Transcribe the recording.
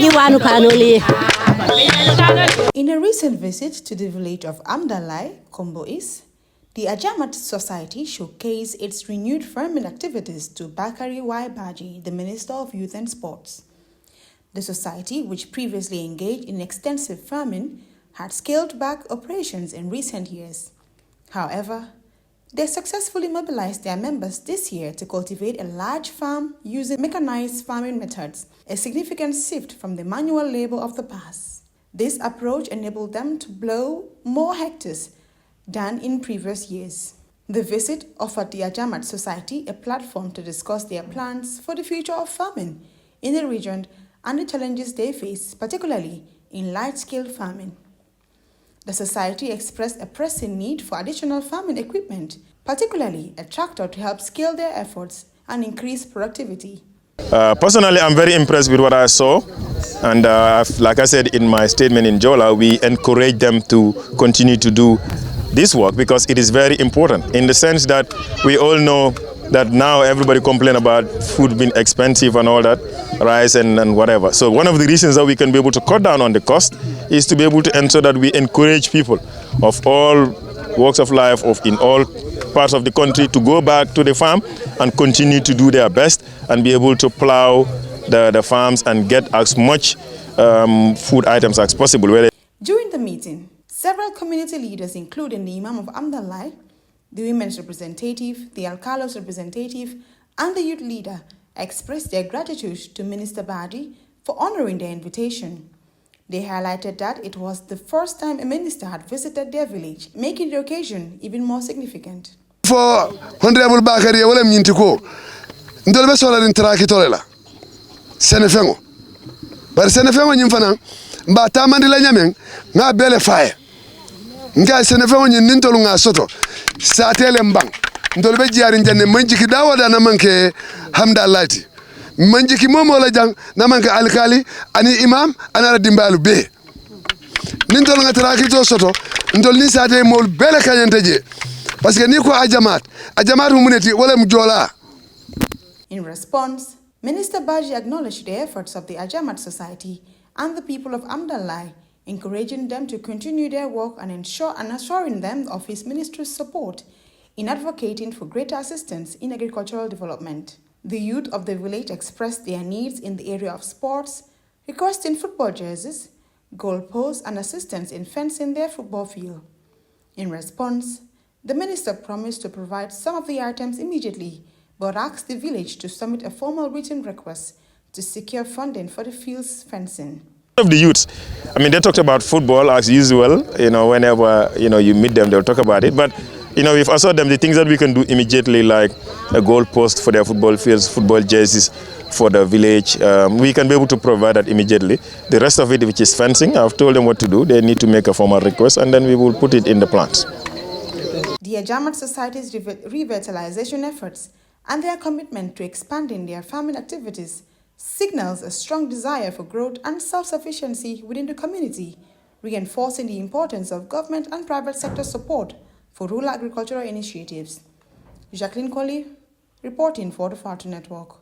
In a recent visit to the village of Amdalai, Kombois, the Ajamat Society showcased its renewed farming activities to Bakari Y. Baji, the Minister of Youth and Sports. The society, which previously engaged in extensive farming, had scaled back operations in recent years. However, they successfully mobilized their members this year to cultivate a large farm using mechanized farming methods, a significant shift from the manual labor of the past. This approach enabled them to plow more hectares than in previous years. The visit offered the Ajamat Society a platform to discuss their plans for the future of farming in the region and the challenges they face, particularly in large-scale farming. The society expressed a pressing need for additional farming equipment, particularly a tractor to help scale their efforts and increase productivity. Personally, I'm very impressed with what I saw, and like I said in my statement in Jola, we encourage them to continue to do this work because it is very important in the sense that we all know that now everybody complain about food being expensive and all that, rice and whatever. So one of the reasons that we can be able to cut down on the cost is to be able to ensure that we encourage people of all walks of life, in all parts of the country, to go back to the farm and continue to do their best and be able to plow the farms and get as much food items as possible. During the meeting, several community leaders, including the Imam of Amdalai, the women's representative, the Alcalos representative, and the youth leader, expressed their gratitude to Minister Badi for honoring their invitation. They highlighted that it was the first time a minister had visited their village, making the occasion even more significant. For Honorable Bakari, wala mnyintiko, ndolbe sola nintraki tolela, senefengo. Bari senefengo nyimfana, mba tamandila nyameng, nga bele faye. Nga senefengo nyintolu nga soto, satele mbang. Ndolbe jiari njane manjiki dawada na manke hamdalati. Manjiki momo la jang na manke alkali, ani imam, anara dimbalu be. Nintolu nga traki to soto, ndol ni sate mol bele kanyanteje. In response, Minister Baji acknowledged the efforts of the Ajamat Society and the people of Amdalai, encouraging them to continue their work and assuring them of his ministry's support in advocating for greater assistance in agricultural development. The youth of the village expressed their needs in the area of sports, requesting football jerseys, goalposts, and assistance in fencing their football field. In response, the minister promised to provide some of the items immediately, but asked the village to submit a formal written request to secure funding for the field's fencing. Of the youths, they talked about football as usual. Whenever you meet them, they'll talk about it. But we've assured them the things that we can do immediately, like a goal post for their football fields, football jerseys for the village. We can be able to provide that immediately. The rest of it, which is fencing, I've told them what to do. They need to make a formal request, and then we will put it in the plans. The Ajamat Society's revitalization efforts and their commitment to expanding their farming activities signals a strong desire for growth and self-sufficiency within the community, reinforcing the importance of government and private sector support for rural agricultural initiatives. Jacqueline Colley, reporting for the Fatu Network.